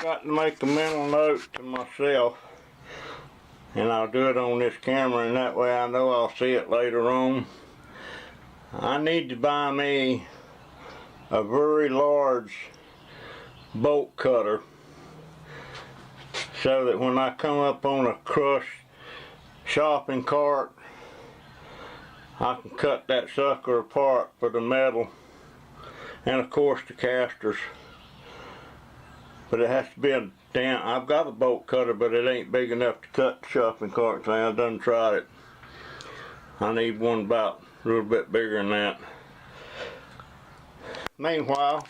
got to make a mental note to myself, and I'll do it on this camera, and that way I know I'll see it later on. I need to buy me a very large bolt cutter so that when I come up on a crushed shopping cart, I can cut that sucker apart for the metal and of course the casters. But it has to be a damn, I've got a bolt cutter, but it ain't big enough to cut the shopping cart thing. I done tried it. I need one about a little bit bigger than that. Meanwhile,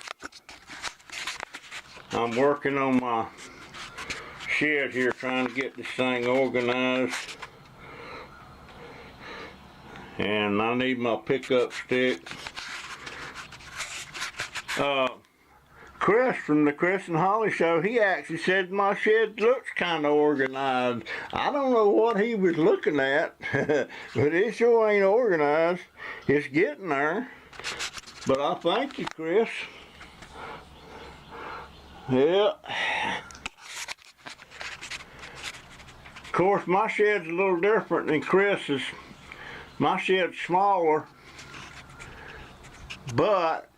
I'm working on my shed here, trying to get this thing organized. And I need my pickup stick. Chris from the Chris and Holly show, he actually said my shed looks kind of organized. I don't know what he was looking at, but it sure ain't organized. It's getting there. But I thank you, Chris. Yeah. Of course, my shed's a little different than Chris's. My shed's smaller, but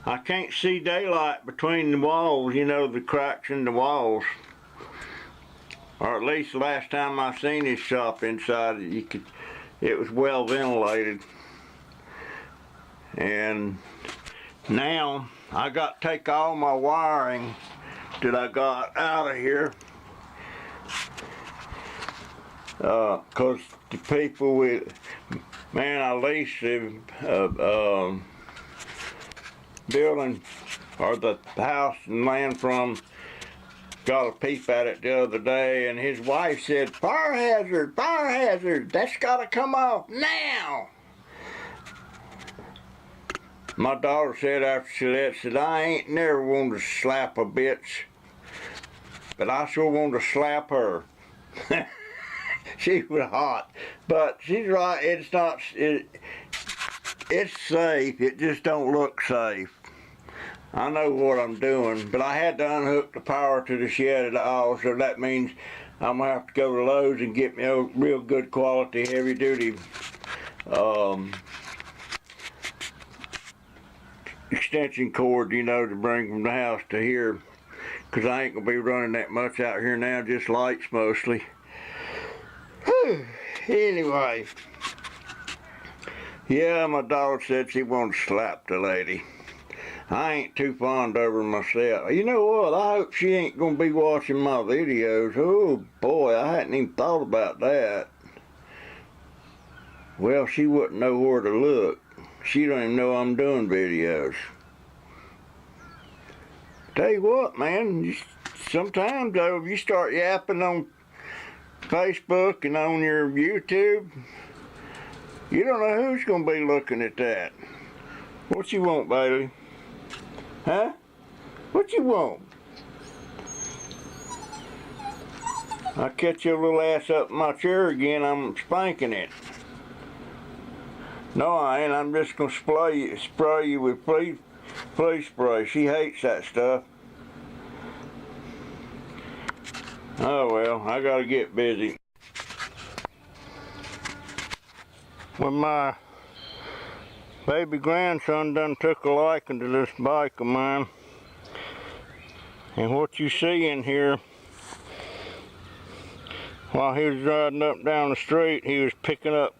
I can't see daylight between the walls, you know, the cracks in the walls. Or at least the last time I seen his shop inside, it was well ventilated. And now I got to take all my wiring that I got out of here, because the people with, man, I leased the building or the house and land from, got a peep at it the other day, and his wife said, fire hazard, that's got to come off now. My daughter said after she left, said, I ain't never wanted to slap a bitch, but I sure wanted to slap her. She was hot, but she's right, it's not, it's safe, it just don't look safe. I know what I'm doing, but I had to unhook the power to the shed at all, so that means I'm gonna have to go to Lowe's and get me a real good quality heavy duty extension cord, you know, to bring from the house to here, because I ain't gonna be running that much out here now, just lights mostly. Whew. Anyway, yeah, my daughter said she wanted to slap the lady. I ain't too fond of her myself. You know what, I hope she ain't gonna be watching my videos. Oh boy, I hadn't even thought about that. Well, she wouldn't know where to look. She don't even know I'm doing videos. Tell you what, man, sometimes though, if you start yapping on Facebook and on your YouTube, you don't know who's gonna be looking at that. What you want, baby? Huh? What you want? I catch your little ass up in my chair again, I'm spanking it. No, I ain't. I'm just gonna spray you with flea spray. She hates that stuff. Oh well, I gotta get busy. When my baby grandson done took a liking to this bike of mine, and what you see in here, while he was riding up down the street, he was picking up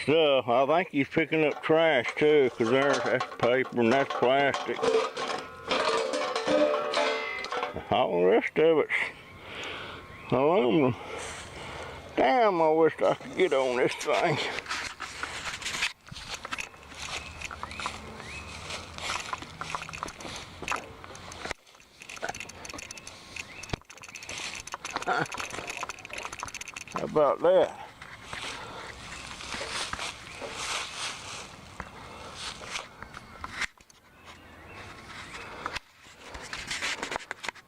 stuff. I think he's picking up trash too, because that's paper and that's plastic. All the rest of it's aluminum. Damn, I wish I could get on this thing. How about that?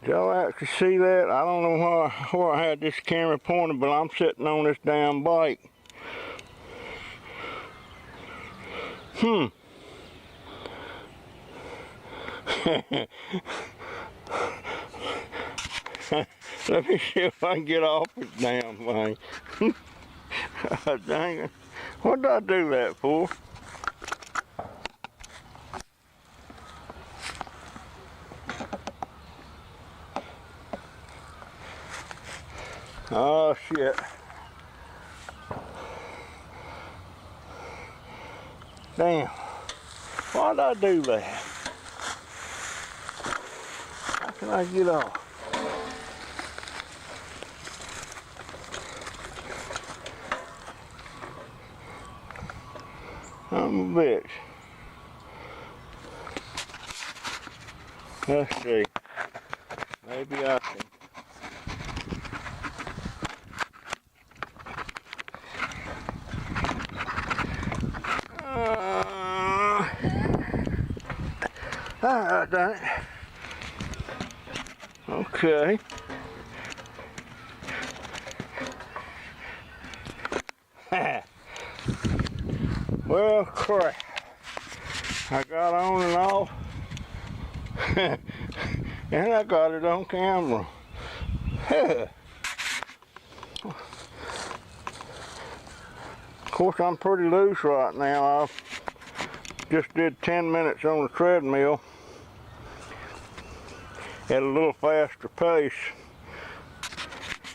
Y'all actually see that? I don't know where I had this camera pointed, but I'm sitting on this damn bike. Let me see if I can get off this damn thing. God dang it. What did I do that for? Oh shit. Damn. Why did I do that? How can I get off? I'm a bitch. Let's see. Maybe I can. Alright, done it. Okay. Well, crap. I got on and off. And I got it on camera. Of course, I'm pretty loose right now. I just did 10 minutes on the treadmill at a little faster pace.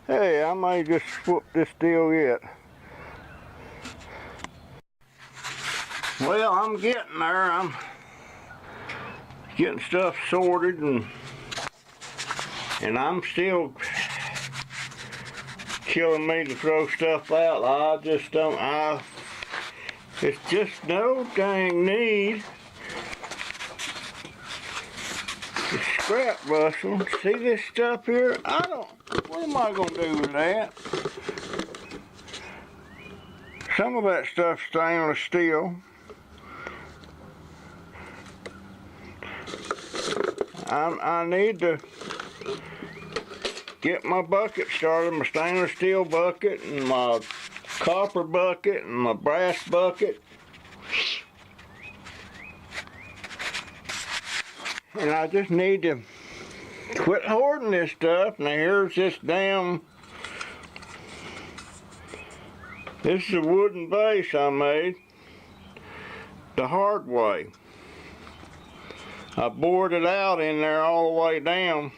Hey, I may just swoop this deal yet. Well, I'm getting there. I'm getting stuff sorted, and I'm still killing me to throw stuff out. I just don't. It's just no dang need to scrap bustle. See this stuff here? What am I gonna do with that? Some of that stuff's stainless steel. I need to get my bucket started, my stainless steel bucket and my copper bucket and my brass bucket. And I just need to quit hoarding this stuff. Now here's this damn, this is a wooden vase I made the hard way. I bored it out in there all the way down.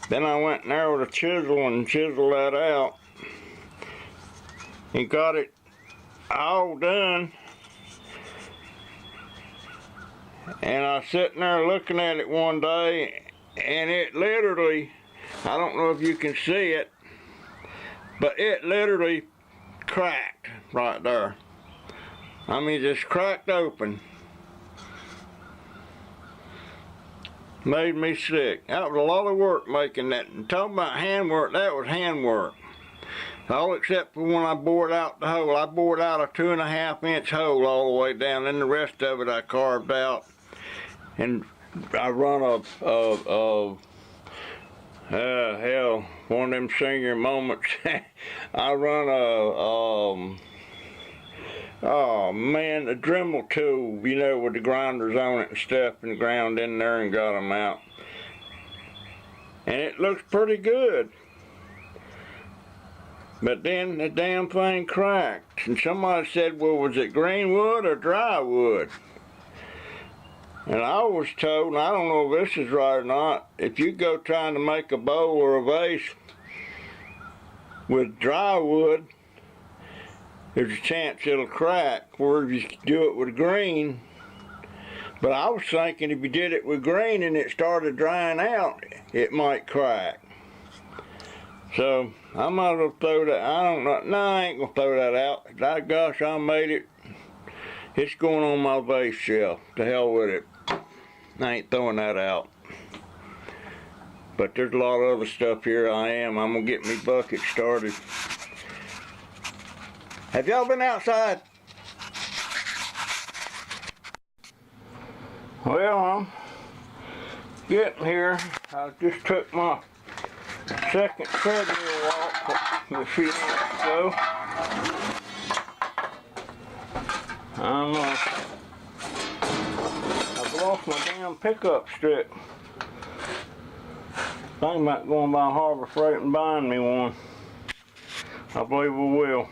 Then I went in there with a chisel and chiseled that out and got it all done. And I was sitting there looking at it one day, and it literally, I don't know if you can see it, but it literally cracked right there. I mean, just cracked open. Made me sick. That was a lot of work making that. And talking about handwork, that was handwork. All except for when I bored out the hole. I bored out a 2.5 inch hole all the way down, and the rest of it I carved out. And I run hell, one of them senior moments. I run oh man, a Dremel tool, you know, with the grinders on it and stuff, and ground in there and got them out. And it looks pretty good. But then the damn thing cracked. And somebody said, well, was it green wood or dry wood? And I was told, and I don't know if this is right or not, if you go trying to make a bowl or a vase with dry wood, there's a chance it'll crack, where if you do it with green. But I was thinking if you did it with green and it started drying out, it might crack. So I might as well throw that. I don't know. No, I ain't gonna throw that out. Gosh, I made it. It's going on my vase shelf. To hell with it. I ain't throwing that out. But there's a lot of other stuff here. I'm gonna get me bucket started. Have y'all been outside? Well, I'm getting here. I just took my second treadmill walk a few minutes ago. I've lost lost my damn pickup strip. Think about going by Harbor Freight and buying me one. I believe we will.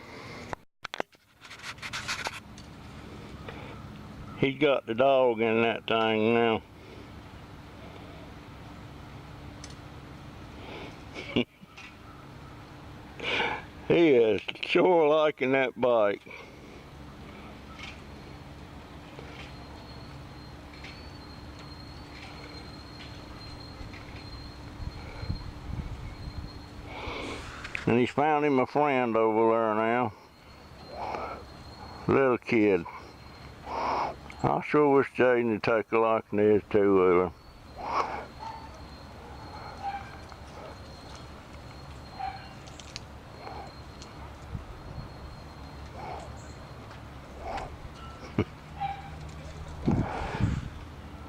He's got the dog in that thing now. He is sure liking that bike. And he's found him a friend over there now. Little kid. I sure wish Jayden would take a liking to his two-wheeler.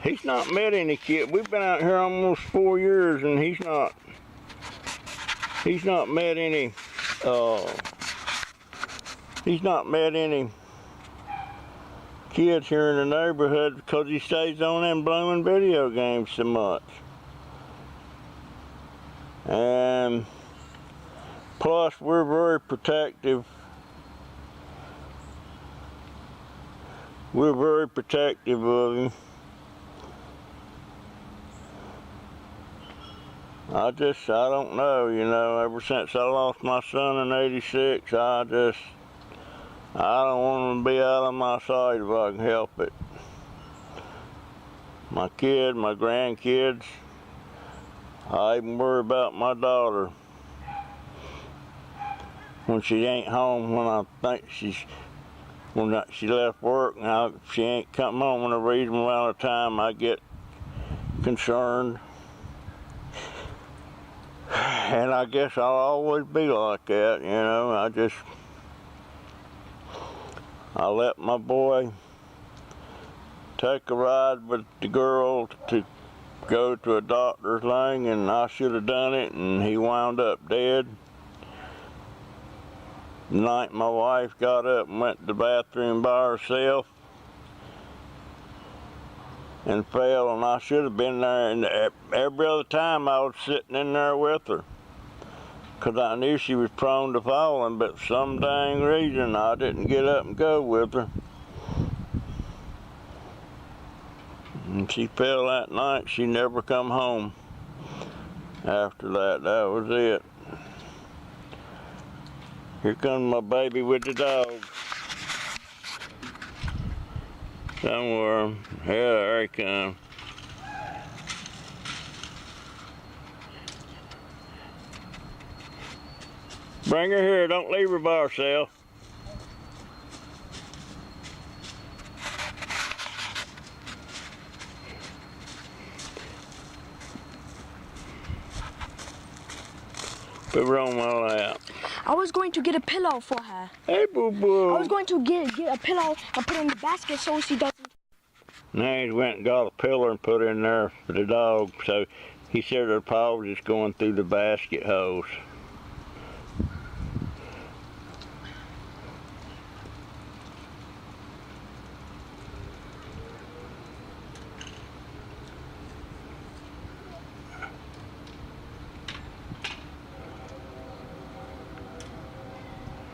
He's not met any kid. We've been out here almost 4 years, and he's not met any. He's not met any kids here in the neighborhood because he stays on them blooming video games so much. And plus, we're very protective. We're very protective of him. I don't know, you know, ever since I lost my son in '86, I don't want him to be out of my sight if I can help it. My kid, my grandkids, I even worry about my daughter. When she ain't home, when I think when she left work, now if she ain't come home in a reasonable amount of time, I get concerned. And I guess I'll always be like that, you know. I let my boy take a ride with the girl to go to a doctor's thing, and I should have done it, and he wound up dead. The night my wife got up and went to the bathroom by herself and fell, and I should have been there, and every other time I was sitting in there with her because I knew she was prone to falling, but for some dang reason I didn't get up and go with her. And she fell that night. She never come home after that. That was it. Here comes my baby with the dog. Somewhere. Yeah, there he comes. Bring her here. Don't leave her by herself. Put her on my lap. I was going to get a pillow for her. Hey, boo-boo. I was going to get a pillow and put it in the basket so she doesn't. Now he went and got a pillow and put it in there for the dog, so he said her paw was just going through the basket holes.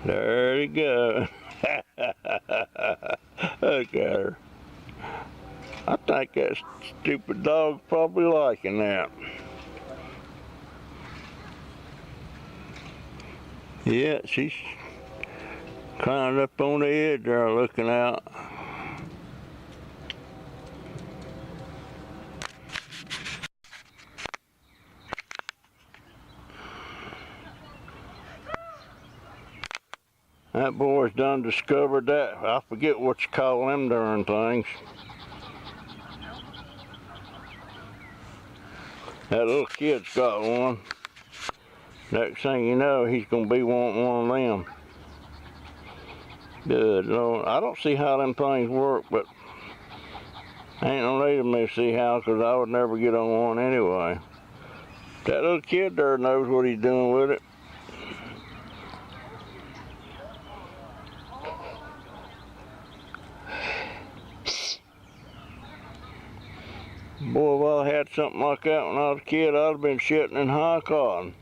There you go. Look at her. I think that stupid dog's probably liking that. Yeah, she's climbing up on the edge there looking out. That boy's done discovered that. I forget what you call them darn things. That little kid's got one. Next thing you know, he's gonna be wanting one of them. Good Lord. I don't see how them things work, but ain't no need of me to see how, because I would never get on one anyway. That little kid there knows what he's doing with it. Boy, if I had something like that when I was a kid, I'd have been shitting in high cotton.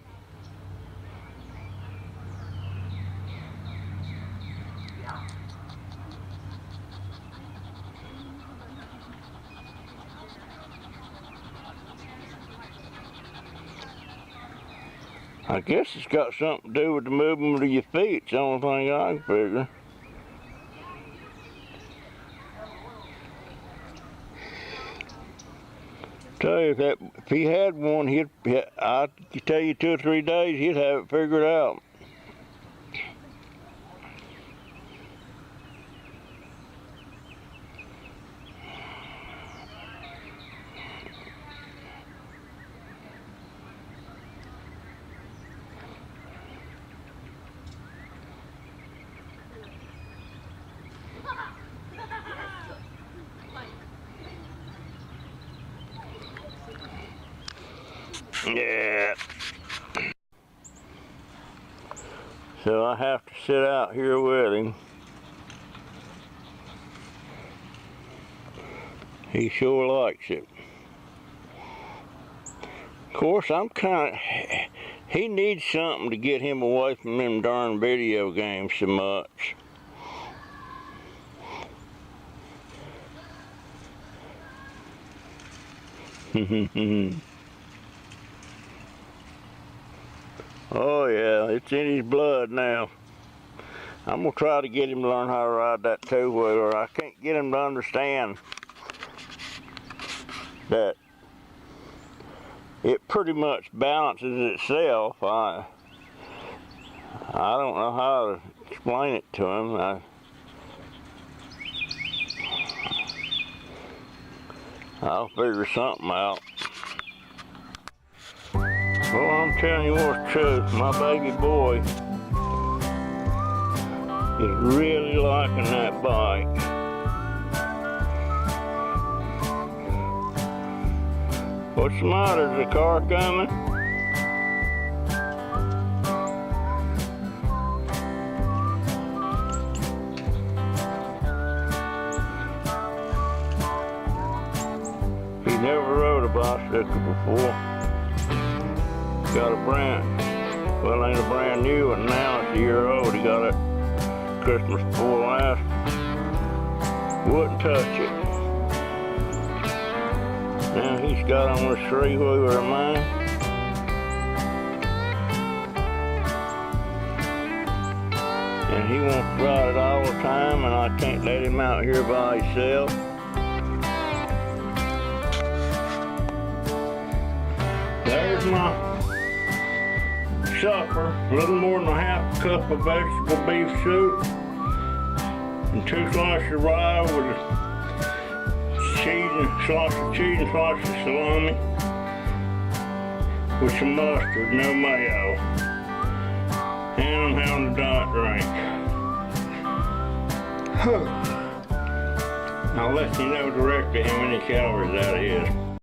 I guess it's got something to do with the movement of your feet. It's the only thing I can figure. Tell you if he had one, I could tell you 2 or 3 days, he'd have it figured out. Yeah. So I have to sit out here with him. He sure likes it. Of course, he needs something to get him away from them darn video games so much. Oh yeah, it's in his blood now. I'm gonna try to get him to learn how to ride that two-wheeler. I can't get him to understand that it pretty much balances itself. I don't know how to explain it to him. I'll figure something out. Well, I'm telling you what's true. My baby boy is really liking that bike. What's the matter? Is the car coming? He never rode a bicycle before. Got a ain't a brand new one now. It's a year old. He got it Christmas before last. Wouldn't touch it. Now he's got on this three-wheeler of mine. And he wants to ride it all the time, and I can't let him out here by himself. There's my supper, a little more than a half cup of vegetable beef soup and 2 slices of rye with a slice of cheese and slice of salami with some mustard, no mayo. And I'm having a diet drink. I'll let you know directly how many calories that is.